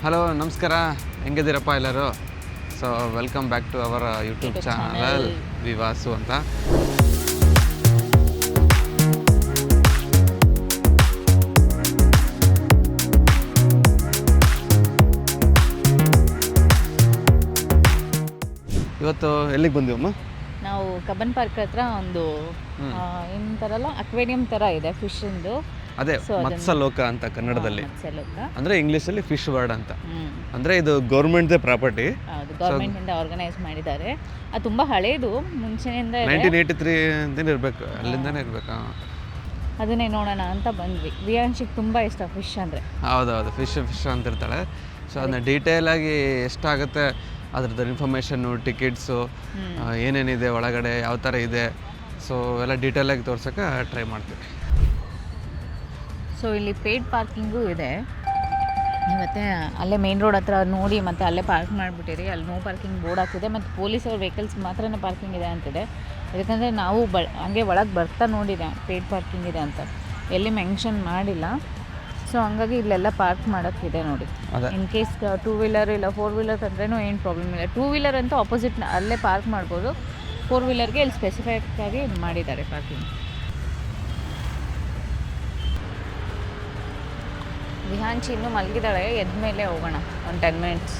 Hello ನಮಸ್ಕಾರ, ಹೆಂಗಿದ್ದೀರಪ್ಪ ಎಲ್ಲರೂ? So welcome back to our YouTube channel Vivasu ಅಂತ. ಇವತ್ತು ಎಲ್ಲಿಗೆ ಬಂದಿವಮ್ಮ? ನಾವು ಕಬ್ಬನ್ ಪಾರ್ಕ್ ಹತ್ರ ಒಂದು ಏನಂತಾರಲ್ಲ ಅಕ್ವೇರಿಯಂ ಥರ ಇದೆ ಫಿಶಿಂದು. ಅದೇ ಮತ್ಸ್ಯಲೋಕ ಅಂತ ಕನ್ನಡದಲ್ಲಿ, ಮತ್ಸ್ಯಲೋಕ ಅಂದರೆ ಇಂಗ್ಲೀಷಲ್ಲಿ ಫಿಶ್ ವರ್ಡ್ ಅಂತ. ಅಂದರೆ ಇದು ಗೌರ್ಮೆಂಟ್ದೇ ಪ್ರಾಪರ್ಟಿ. ಹೌದು, ಗೌರ್ಮೆಂಟಿಂದ ಆರ್ಗನೈಸ್ ಮಾಡಿದ್ದಾರೆ. ಅದು ತುಂಬ ಹಳೇದು, ಮುಂಚೆಯಿಂದ 1983 ಅಂತಲೇ ಇರಬೇಕು, ಅಲ್ಲಿಂದನೇ ಇರಬೇಕು. ಅದನ್ನೇ ನೋಡೋಣ ಅಂತ ಬಂದ್ವಿ. ವಿಯಾಂಶಿಗೆ ತುಂಬ ಇಷ್ಟ ಫಿಶ್ ಅಂದರೆ. ಹೌದೌದು, ಫಿಶ್ ಅಂತಿರ್ತಾಳೆ. ಸೊ ಅದನ್ನ ಡೀಟೇಲಾಗಿ ಎಷ್ಟಾಗುತ್ತೆ ಅದ್ರದ್ದು ಇನ್ಫಾರ್ಮೇಷನ್ನು, ಟಿಕೆಟ್ಸು, ಏನೇನಿದೆ ಒಳಗಡೆ, ಯಾವ ಥರ ಇದೆ, ಸೊ ಎಲ್ಲ ಡೀಟೇಲಾಗಿ ತೋರ್ಸೋಕ್ಕೆ ಟ್ರೈ ಮಾಡ್ತೀವಿ. ಸೊ ಇಲ್ಲಿ ಪೇಯ್ಡ್ ಪಾರ್ಕಿಂಗು ಇದೆ. ಮತ್ತು ಅಲ್ಲೇ ಮೇನ್ ರೋಡ್ ಹತ್ರ ನೋಡಿ ಮತ್ತು ಅಲ್ಲೇ ಪಾರ್ಕ್ ಮಾಡಿಬಿಟ್ಟಿರಿ. ಅಲ್ಲಿ ನೋ ಪಾರ್ಕಿಂಗ್ ಬೋರ್ಡ್ ಹಾಕಿದೆ ಮತ್ತು ಪೊಲೀಸವ್ರ ವೆಹಿಕಲ್ಸ್ ಮಾತ್ರನೇ ಪಾರ್ಕಿಂಗ್ ಇದೆ ಅಂತಿದೆ. ಯಾಕಂದರೆ ನಾವು ಹಂಗೆ ಒಳಗೆ ಬರ್ತಾ ನೋಡಿದೆ ಪೇಯ್ಡ್ ಪಾರ್ಕಿಂಗ್ ಇದೆ ಅಂತ, ಎಲ್ಲಿ ಮೆನ್ಷನ್ ಮಾಡಿಲ್ಲ. ಸೊ ಹಂಗಾಗಿ ಇಲ್ಲೆಲ್ಲ ಪಾರ್ಕ್ ಮಾಡೋಕ್ಕಿದೆ ನೋಡಿ. ಇನ್ ಕೇಸ್ 2 ವೀಲರ್ ಇಲ್ಲ 4 ವೀಲರ್ ಅಂದ್ರೂ ಏನು ಪ್ರಾಬ್ಲಮ್ ಇಲ್ಲ. 2 ವೀಲರ್ ಅಂತೂ ಆಪೋಸಿಟ್ ಅಲ್ಲೇ ಪಾರ್ಕ್ ಮಾಡ್ಬೋದು. 4 ವೀಲರ್ಗೆ ಇಲ್ಲಿ ಸ್ಪೆಸಿಫಿಕ್ ಆಗಿ ಮಾಡಿದ್ದಾರೆ ಪಾರ್ಕಿಂಗ್. ವಿಹಾಂಚಿ ಇನ್ನೂ ಮಲಗಿದಾಳೆ, ಎದ್ದ ಮೇಲೆ ಹೋಗೋಣ. ಒಂದು 10 ಮಿನಿಟ್ಸ್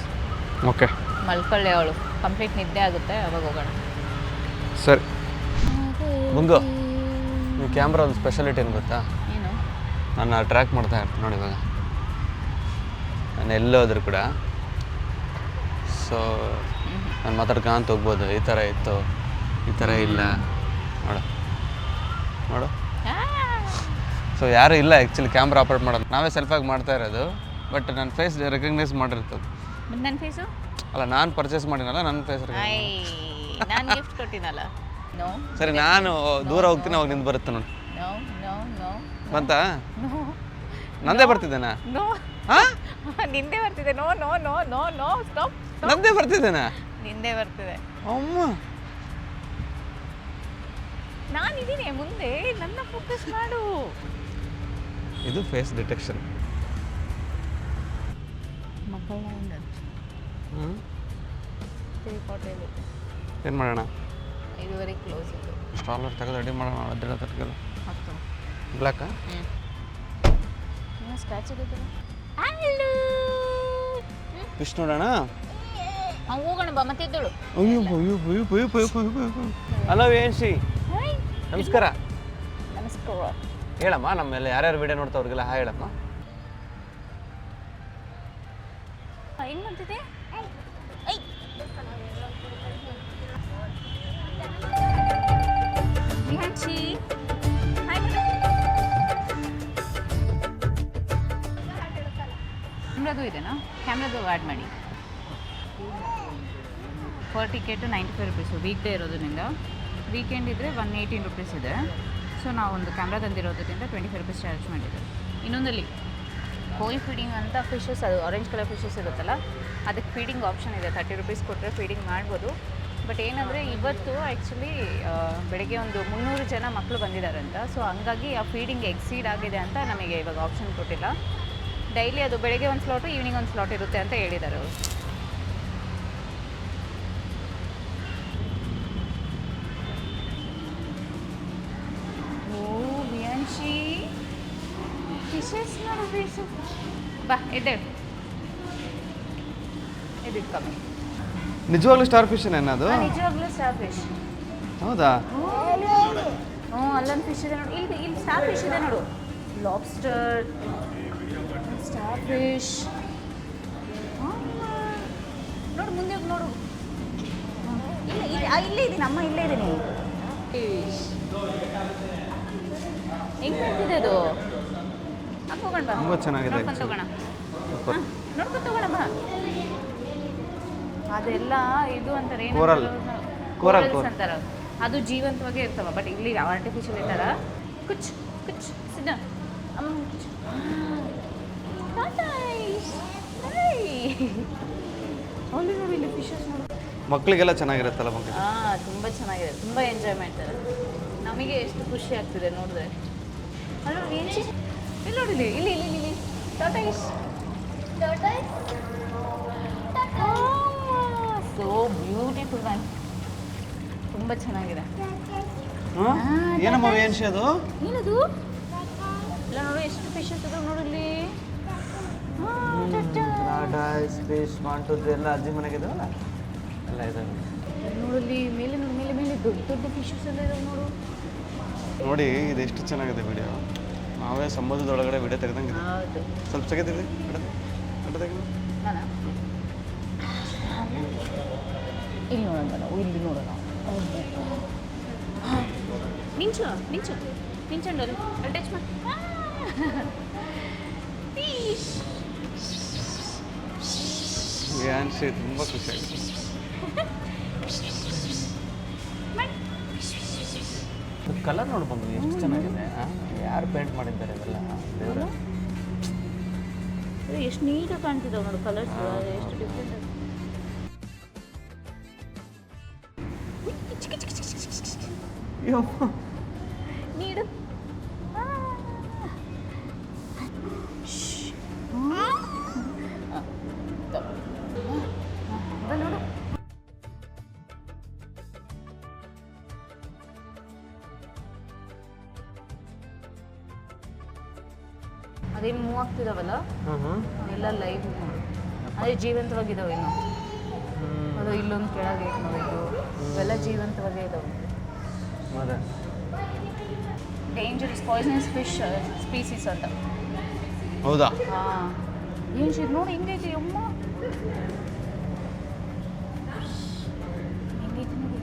ಓಕೆ, ಮಲ್ಕೊಳ್ಳೆ ಅವಳು. ಕಂಪ್ಲೀಟ್ ನಿದ್ದೆ ಆಗುತ್ತೆ, ಅವಾಗ ಹೋಗೋಣ. ಸರಿ ಮುಂಗು, ಈ ಕ್ಯಾಮ್ರಾ ಒಂದು ಸ್ಪೆಷಾಲಿಟಿ ಏನು ಗೊತ್ತಾ? ಏನು? ನಾನು ಟ್ರ್ಯಾಕ್ ಮಾಡ್ತಾ ಇರ್ತೀನಿ ನೋಡಿ. ಇವಾಗ ನಾನು ಎಲ್ಲೋದ್ರೂ ಕೂಡ ಸೊ ನಾನು ಮಾತಾಡ್ಕೊಂತ ಹೋಗ್ಬೋದು. ಈ ಥರ ಇತ್ತು, ಈ ಥರ ಇಲ್ಲ, ನೋಡು ನೋಡು. ಸೊ ಯಾರೂ ಇಲ್ಲ ಆ್ಯಕ್ಚುಲಿ ಕ್ಯಾಮ್ರಾ ಆಪ್ರೇಟ್ ಮಾಡೋದು, ನಾವೇ ಸೆಲ್ಫಾಗಿ ಮಾಡ್ತಾ ಇರೋದು. ಬಟ್ ನನ್ನ ಫೇಸ್ ರೆಕಗ್ನೈಸ್ ಮಾಡಿರ್ತದೆ. ಮತ್ತು ನನ್ನ ಫೇಸು ಅಲ್ಲ, ನಾನು ಪರ್ಚೇಸ್ ಮಾಡಿನಲ್ಲ, ನನ್ನ ಫೇಸ್ ನಾನು ಗಿಫ್ಟ್ ಕೊಟ್ಟಿನಲ್ಲ. ನೋ ಸರಿ, ನಾನು ದೂರ ಹೋಗ್ತೀನಿ, ಅವಾಗ ನಿಂದು ಬರುತ್ತೆ ನೋಡಿ. ನೋ ನೋ ನೋ ಬಂತಾ? ನೋ ನಂದೇ ಬರ್ತಿದ್ದೇನಾ? ನೋ ಹಾಂ, ನಿಂದೆ ಬರ್ತಿದೆ. No no no no no stop. ನಂದೇ ಬರ್ತಿದ್ದೇನಾ? ನಿಂದೆ ಬರ್ತಿದೆ. ಅಮ್ಮ, ನಾನಿದ್ದೀನಿ ಮುಂದೆ, ನನ್ನ ಫೋಕಸ್ ಮಾಡು. ಇದು ಫೇಸ್ ಡಿಟೆಕ್ಷನ್. ಮಕ್ಕಳನ್ನ ಏನು ಮಾಡೋಣ? ಇದುವರೆಗೆ ಕ್ಲೋಸ್ ಇತ್ತು. ಸ್ಟಾಲರ್ ತೆಗೆದು ರೆಡಿ ಮಾಡೋಣ. ಅದ್ರ ತರಗೆಲ್ಲ ಹತ್ತು ಬ್ಲ್ಯಾಕಾ? ಇನ್ನೂ ಸ್ಕ್ರ್ಯಾಚ್ ಇದೆ. ಫಿಶ್ ನೋಡೋಣ. ನಾವು ಹೋಗೋಣ ಬಾ, ಮತ್ತೆ ಇದ್ದಳು. ಹಲೋ ವೇನ್ಸಿ, ನಮಸ್ಕಾರ. ನಮಸ್ಕಾರ. ಹೇಳಮ್ಮ, ನಮ್ಮೆಲ್ಲ ಯಾರ್ಯಾರು ವಿಡಿಯೋ ನೋಡ್ತಾ ಅವ್ರಿಗೆಲ್ಲ ಹಾಯ್ ಹೇಳಮ್ಮ. ಏನು ಮಾಡ್ತಿದ್ದೆ? ವಿಹಾಂಚಿ ಕ್ಯಾಮ್ರಾದು ಇದೆನಾ? ಕ್ಯಾಮ್ರಾದು ಆ್ಯಡ್ ಮಾಡಿ. Per ticket 95 rupees. Weak day ಇರೋದ್ರಿಂದ. ವೀಕೆಂಡ್ ಇದ್ದರೆ 118 ರುಪೀಸ್ ಇದೆ. ಸೊ ನಾವು ಒಂದು ಕ್ಯಾಮ್ರಾ ತಂದಿರೋದ್ರಿಂದ 25 ರುಪೀಸ್ ಚಾರ್ಜ್ ಮಾಡಿದ್ದಾರೆ. ಇನ್ನೊಂದಲ್ಲಿ ಕೋಲ್ ಫೀಡಿಂಗ್ ಅಂತ ಫಿಶಸ್, ಅದು ಆರೆಂಜ್ ಕಲರ್ ಫಿಶಸ್ ಇರುತ್ತಲ್ಲ, ಅದಕ್ಕೆ ಫೀಡಿಂಗ್ ಆಪ್ಷನ್ ಇದೆ. 30 ರುಪೀಸ್ ಕೊಟ್ಟರೆ ಫೀಡಿಂಗ್ ಮಾಡ್ಬೋದು. ಬಟ್ ಏನಂದರೆ ಇವತ್ತು ಆ್ಯಕ್ಚುಲಿ ಬೆಳಗ್ಗೆ ಒಂದು 300 ಜನ ಮಕ್ಕಳು ಬಂದಿದ್ದಾರೆ ಅಂತ. ಸೊ ಹಂಗಾಗಿ ಆ ಫೀಡಿಂಗ್ ಎಕ್ಸೀಡ್ ಆಗಿದೆ ಅಂತ ನಮಗೆ ಇವಾಗ ಆಪ್ಷನ್ ಕೊಟ್ಟಿಲ್ಲ. ಡೈಲಿ ಅದು ಬೆಳಗ್ಗೆ ಒಂದು ಸ್ಲಾಟು, ಈವ್ನಿಂಗ್ ಒಂದು ಸ್ಲಾಟ್ ಇರುತ್ತೆ ಅಂತ ಹೇಳಿದ್ದಾರೆ ಅವರು. ಓ ವಿಯಾಂಶಿ, ಫಿಶಸ್ ನೋಡು ಫಿಶು. ಬಾ ಎದ್ದೇಳು, ಕಮ್ಮಿ. ನಿಜವಾಗ್ಲೂ ಸ್ಟಾರ್ ಫಿಶ್ ಏನದು? ನಿಜವಾಗ್ಲೂ ಸ್ಟಾರ್ ಫಿಶ್. ಹೌದಾ? ಹ್ಞೂ, ಅಲ್ಲೊಂದು ಫಿಶ್ ಇದೆ ನೋಡು. ಇಲ್ಲಿ ಸ್ಟಾರ್ ಫಿಶ್ ಇದೆ ನೋಡು. Lobster, star fish. ನೋಡು, ಮುಂದೆ ಹೋಗಿ ನೋಡು. ಇಲ್ಲೇ ಇದ್ದೀನಿ ಅಮ್ಮ, ಇಲ್ಲೇ ಇದ್ದೀನಿ. ಫಿಶ್ ಹೆಂಗೆ ಬರ್ತಿದೆ ಅದು? ಹಂಗೆ ಹೋಗೋಣ ಬಾ, ತುಂಬ ಚೆನ್ನಾಗಿದೆ. ನೋಡ್ಕೊಂಡು ಹೋಗೋಣ, ನೋಡ್ಕೊಂಡು ಹೋಗೋಣ ಬಾ. ಅದೆಲ್ಲ ಇದು ಅಂತಾರೆ, ಕೋರಲ್ಸ್ ಅಂತಾರೆ. ಅದು ಜೀವಂತವಾಗೇ ಇರ್ತವ. ಬಟ್ ಇಲ್ಲಿ ಆರ್ಟಿಫಿಷಿಯಲ್ ಇದ್ದಾರ. ಕುಚ್ ಕುಚ್ ಸಿದ್ಧ ಅಮ್ಮ. ಅಲ್ಲಿ ನೋಡಿ, ಇಲ್ಲಿ ಫಿಶಸ್ ನೋಡು. ಮಕ್ಕಳಿಗೆಲ್ಲ ಚೆನ್ನಾಗಿರುತ್ತಲ್ಲ ಮಕ್ಕಳು? ಹಾಂ, ತುಂಬ ಚೆನ್ನಾಗಿದೆ, ತುಂಬ ಎಂಜಾಯ್ ಮಾಡ್ತಾರೆ. ನಮಗೆ ಎಷ್ಟು ಖುಷಿ ಆಗ್ತಿದೆ ನೋಡಿದ್ರೆ. ಅಲ್ಲಿ ನೋಡಿ, ಇಲ್ಲಿ ನೋಡಿ, ಇಲ್ಲಿ ಟಾಟೈಸ್. ಮ್ಯಾಮ್ ತುಂಬ ಚೆನ್ನಾಗಿದೆ. ಏನಮ್ಮ ವೇನ್ಶಿ ಅದು? ಏನದು? ಇಲ್ಲ ನೋಡಿ ಎಷ್ಟು ಫಿಶಸ್ ಇದಾವೆ ನೋಡಲ್ಲಿ. ಫಿಶ್ ಮಾಂಟುದು ಎಲ್ಲ ಅಜ್ಜಿ ಮನೆಗಿದಾವಲ್ಲ ಎಲ್ಲ ಇದಾವೆ ನೋಡಲ್ಲಿ. ಮೇಲೆ ನೋಡಿ, ಮೇಲೆ ಮೇಲೆ ದೊಡ್ಡ ದೊಡ್ಡ ಫಿಶಸ್ ಎಲ್ಲ ಇದಾವೆ ನೋಡು. ನೋಡಿ ಇದು ಎಷ್ಟು ಚೆನ್ನಾಗಿದೆ ವಿಡಿಯೋ. ನಾವೇ ಸಮುದ್ರದೊಳಗಡೆ ವಿಡಿಯೋ ತೆಗೆದಂಗಿದೆ. ಹೌದು. ಸ್ವಲ್ಪ ತೆಗೆದಿದೆ ತೆಗೆದು ನಾನಾ ಇಲ್ಲಿ ನೋಡೋಣ, ನಾವು ಇಲ್ಲಿ ನೋಡೋಣ. ನಿಂಚು ನಿಂಚು ನಿಂಚಂಡು ಅಲ್ಲಿ ಟಚ್ ಮಾಡಿ. ವ್ಯಾನ್ಸಿ ತುಂಬ ಖುಷಿಯಾಗಿದೆ. ಕಲರ್ ನೋಡ್ಬೋದು ಎಷ್ಟು ಚೆನ್ನಾಗಿದೆ. ಯಾರು ಪೇಂಟ್ ಮಾಡಿದ್ದಾರೆ ಇವೆಲ್ಲ ದೇವರ. ಎಷ್ಟು ನೀಟಾಗಿ ಕಾಣ್ತಿದ್ದಾವೆ ನೋಡು ಕಲರ್ಸ್, ಎಷ್ಟು ಡಿಫ್ರೆಂಟ್ ಆಗಿ. ನೀಡು. ನೋಡು ಅದೇನು ಮೂವ್ ಆಗ್ತಿದಾವಲ್ಲ ಅವೆಲ್ಲ ಲೈವ್ ನೋಡು. ಅದೇ ಜೀವಂತವಾಗಿದ್ದಾವೆ ಇನ್ನು. ಅದು ಇಲ್ಲೊಂದು ಕೆಳಗೆ ನೋಡಿದ್ದು ಇವೆಲ್ಲ ಜೀವಂತವಾಗೇ ಇದ್ದಾವೆ. ಡೇಂಜರಸ್ ಪಾಯ್ಸನಸ್ ಫಿಶ್ ಸ್ಪೀಸೀಸ್ ಅಂತ. ಹೌದಾ? ಹಾಂ ಏನು ಶೀಟ್ ನೋಡಿ ಹೆಂಗೈತಿ ಅಮ್ಮ. ಹೆಂಗೈತಿ ನೋಡಿ.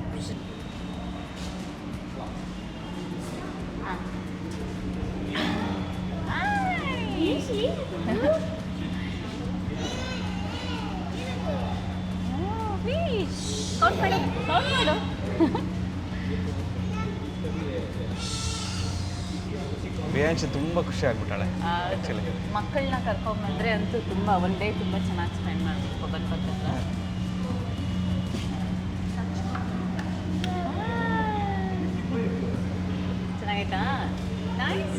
ಕೌಂಟ್ ಮಾಡು, ಕೌಂಟ್ ಮಾಡು. ವ್ಯಾನ್ಸಿ ತುಂಬ ಖುಷಿ ಆಗ್ಬಿಟ್ಟಾಳೆ ಆ್ಯಕ್ಚುಲಿ. ಮಕ್ಕಳನ್ನ ಕರ್ಕೊಂಬಂದ್ರೆ ಅಂತೂ ತುಂಬ ಒನ್ ಡೇ ತುಂಬ ಚೆನ್ನಾಗಿ ಸ್ಪೆಂಡ್ ಮಾಡಬೇಕು ಬಂದ್ಬಂದ್ರೆ. ಚೆನ್ನಾಗೈತಾ? ನೈಸ್.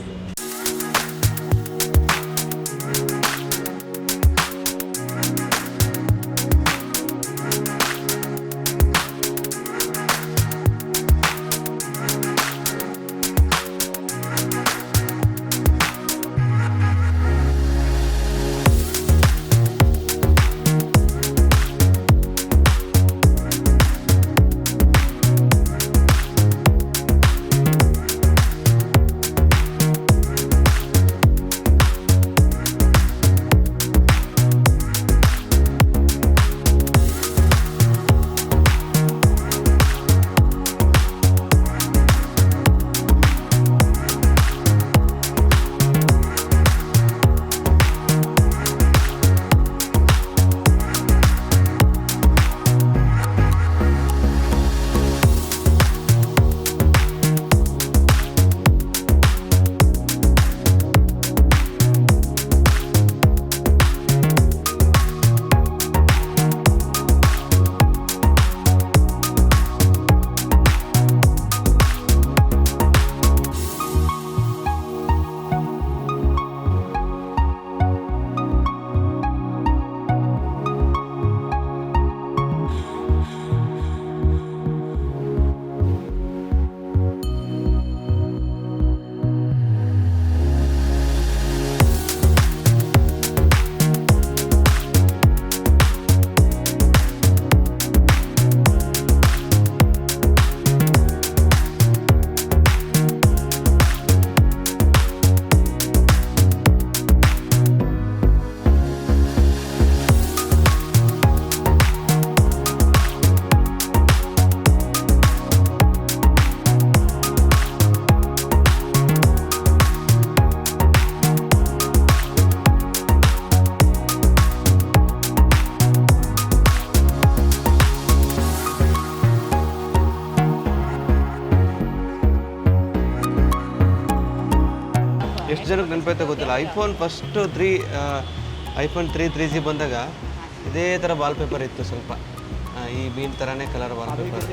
ಎಷ್ಟು ಜನಕ್ಕೆ ನೆನಪೈತೆ ಗೊತ್ತಿಲ್ಲ. ಐಫೋನ್ ಫಸ್ಟು ಐಫೋನ್ 3G ಬಂದಾಗ ಇದೇ ಥರ ವಾಲ್ಪೇಪರ್ ಇತ್ತು. ಸ್ವಲ್ಪ ಈ ಬೀನ್ ಥರನೇ ಕಲರ್ ವಾಲ್ಪೇಪರ್.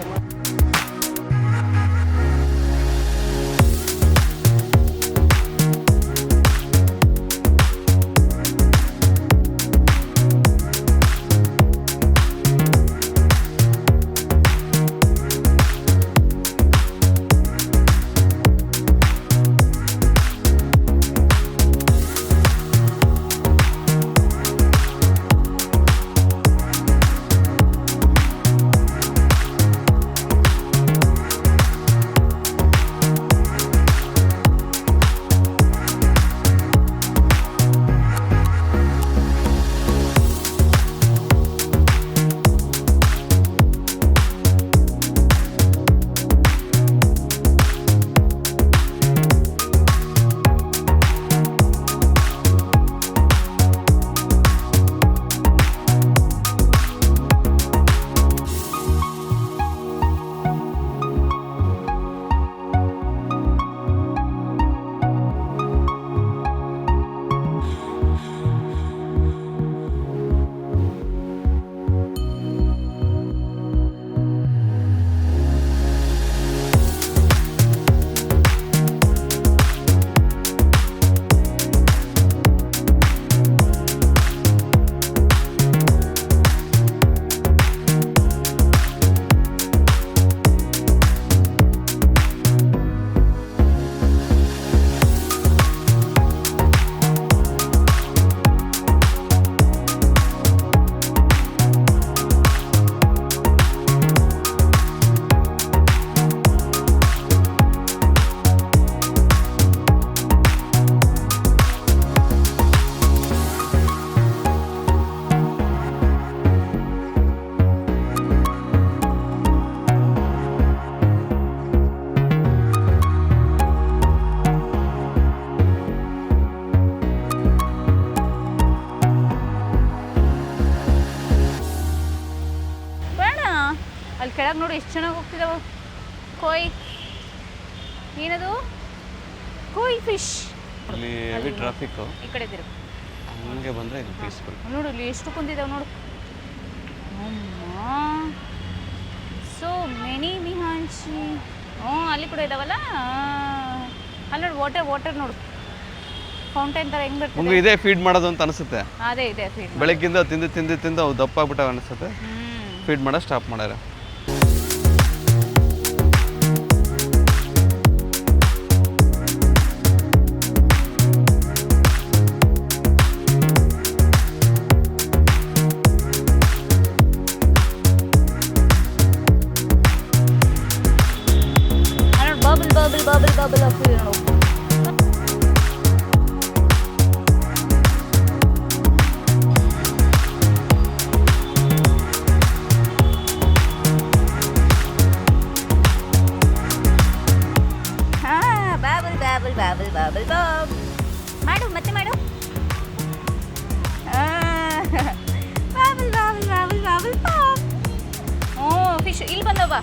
ಅಲ್ಲಿ ಕೆಳಗೆ ನೋಡಿ ಎಷ್ಟು ಚೆನ್ನಾಗಿ ಹೋಗ್ತಿದ್ದಾವೆ. ಕೋಯ್ ಏನದು? Koi fish. ಅಲ್ಲಿ ಹೆವಿ ಟ್ರಾಫಿಕ್ಕು. ಈ ಕಡೆ ತಿರುಗು. ಹಂಗೆ ಬಂದರೆ ಇದು ಪೀಸ್ಫುಲ್. ನೋಡು ಇಲ್ಲಿ ಎಷ್ಟು ಕುಂತಿದ್ದಾವೆ ನೋಡು. ಸೊ ಮೆನಿ ಮಿಹಾಂಚಿ. ಅಲ್ಲಿ ಕೂಡ ಇದಾವಲ್ಲ. ಅಲ್ಲಿ ನೋಡು ವಾಟರ್ ನೋಡು, ಫೌಂಟೇನ್ ಥರ ಹೆಂಗೆ ಬರ್ತದೆ. ಮುಂಗೆ ಇದೇ ಫೀಡ್ ಮಾಡೋದು ಅಂತ ಅನಿಸುತ್ತೆ. ಅದೇ ಇದೆ ಫೀಡ್. ಬೆಳಗ್ಗಿಂದ ತಿಂದು ಅವು ದಪ್ಪ ಆಗ್ಬಿಟ್ಟಾವ ಅನಿಸುತ್ತೆ. ಫೀಡ್ ಮಾಡೋ ಸ್ಟಾಪ್ ಮಾಡ್ಯಾರ. ಬಬಲ್ ಆಗ್ತಿದೆ ನೋಡು. ಬಾಬಲ್ ಮಾಡು, ಮತ್ತೆ ಮಾಡು. ಬಾಬಲ್ ಫಿಶ್ ಇಲ್ಲಿ ಬಂದವ.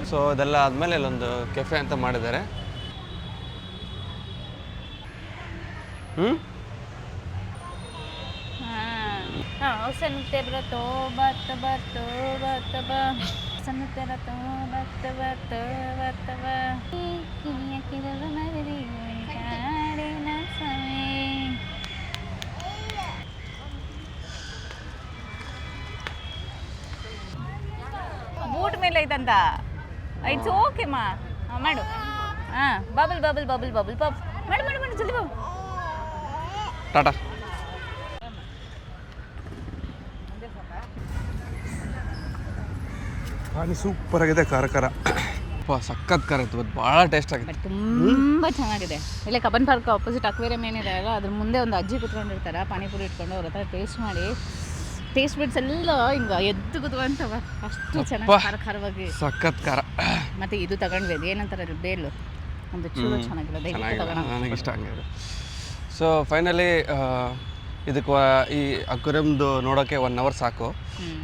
ಸೊ ಇದೆಲ್ಲ ಆದಮೇಲೆ ಇಲ್ಲೊಂದು ಕೆಫೆ ಅಂತ ಮಾಡಿದ್ದಾರೆ. ಬೂಟ್ ಮೇಲೆ ಐತಂತ. ಇಟ್ಸ್ ಓಕೆ ಮಾ, ಮಾಡು. ಬಬಲ್ ಮಾಡು ಜಲ್ದಿ ಬಾಬು. ಟಾಟಾ. ಪಾನಿ ಸೂಪರ್ ಆಗಿದೆ, ಖಾರ ಸಖತ್ ಖಾರ ಇತ್ತು, ಭಾಳ ಟೇಸ್ಟ್ ಆಗಿದೆ, ತುಂಬ ಚೆನ್ನಾಗಿದೆ. ಇಲ್ಲೇ ಕಬ್ಬನ್ ಪಾರ್ಕ್ ಆಪೋಸಿಟ್ ಅಕ್ವೇರಿಯಂ ಏನಿದೆ ಅಲ್ಲ, ಅದ್ರ ಮುಂದೆ ಒಂದು ಅಜ್ಜಿ ಕುತ್ಕೊಂಡಿರ್ತಾರೆ, ಪಾನಿಪುರಿ ಇಟ್ಕೊಂಡು ಅವ್ರ ಹತ್ರ ಟೇಸ್ಟ್ ಮಾಡಿ, ಟೇಸ್ಟ್ ಬಿಡ್ಸ್ ಎಲ್ಲ ಹಿಂಗೆ ಎದ್ದು ಕುತ್ಕೊಂತವ, ಅಷ್ಟು ಚೆನ್ನಾಗಿ ಖಾರವಾಗಿ ಸಖತ್ ಖಾರ. ಮತ್ತು ಇದು ತಗೊಂಡ್ವಿ, ಅದು ಏನಂತಾರೆ ಬೇಲು, ಒಂದು ಚೂರು ಚೆನ್ನಾಗಿದೆ, ನನಗೆ ಇಷ್ಟ ಆಗಿದೆ. ಸೊ ಫೈನಲಿ ಇದಕ್ಕೆ ಈ ಅಕ್ವೇರಿಯಮ್ದು ನೋಡೋಕ್ಕೆ 1 hour ಸಾಕು.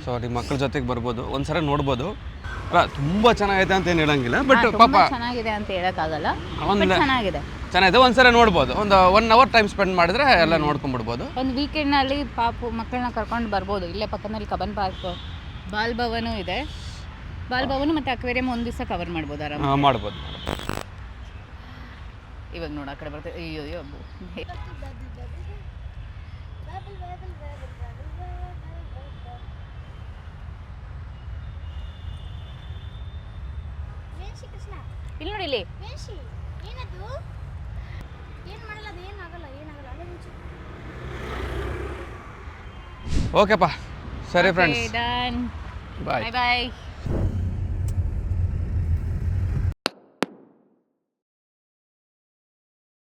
ಸೊ ನಿಮ್ಮ ಮಕ್ಕಳ ಜೊತೆಗೆ ಬರ್ಬೋದು, ಒಂದ್ಸಲ ನೋಡ್ಬೋದು. ತುಂಬ ಚೆನ್ನಾಗೈತೆ ಅಂತ ಏನು ಹೇಳಂಗಿಲ್ಲ, ಬಟ್ ಪಾಪ ಚೆನ್ನಾಗಿದೆ ಅಂತ ಹೇಳೋಕ್ಕಾಗಲ್ಲ, ಚೆನ್ನಾಗಿದೆ, ಒಂದ್ಸಲ ನೋಡ್ಬೋದು. ಒಂದು 1 hour ಟೈಮ್ ಸ್ಪೆಂಡ್ ಮಾಡಿದ್ರೆ ಎಲ್ಲ ನೋಡ್ಕೊಂಡ್ಬಿಡ್ಬೋದು. ಒಂದು ವೀಕೆಂಡ್ನಲ್ಲಿ ಮಕ್ಕಳನ್ನ ಕರ್ಕೊಂಡು ಬರ್ಬೋದು. ಇಲ್ಲೇ ಪಕ್ಕದಲ್ಲಿ ಕಬ್ಬನ್ ಪಾರ್ಕ್, ಬಾಲ್ ಭವನೂ ಇದೆ. ಬಾಲ್ ಭವನ ಮತ್ತು ಅಕ್ವೇರಿಯಂ ಒಂದು ದಿವಸ ಕವರ್ ಮಾಡ್ಬೋದು, ಆರಾಮ ಮಾಡ್ಬೋದು. ಇವಾಗ ನೋಡು ಆ ಕಡೆ ಬರ್ತದೆ. ಅಯ್ಯೋ ಇಲ್ಲಿ ನೋಡಿ, ಇಲ್ಲಿ ಓಕೆಪ್ಪ, ಸರಿ ಫ್ರೆಂಡ್ಸ್, ಬಾಯ್ ಬಾಯ್.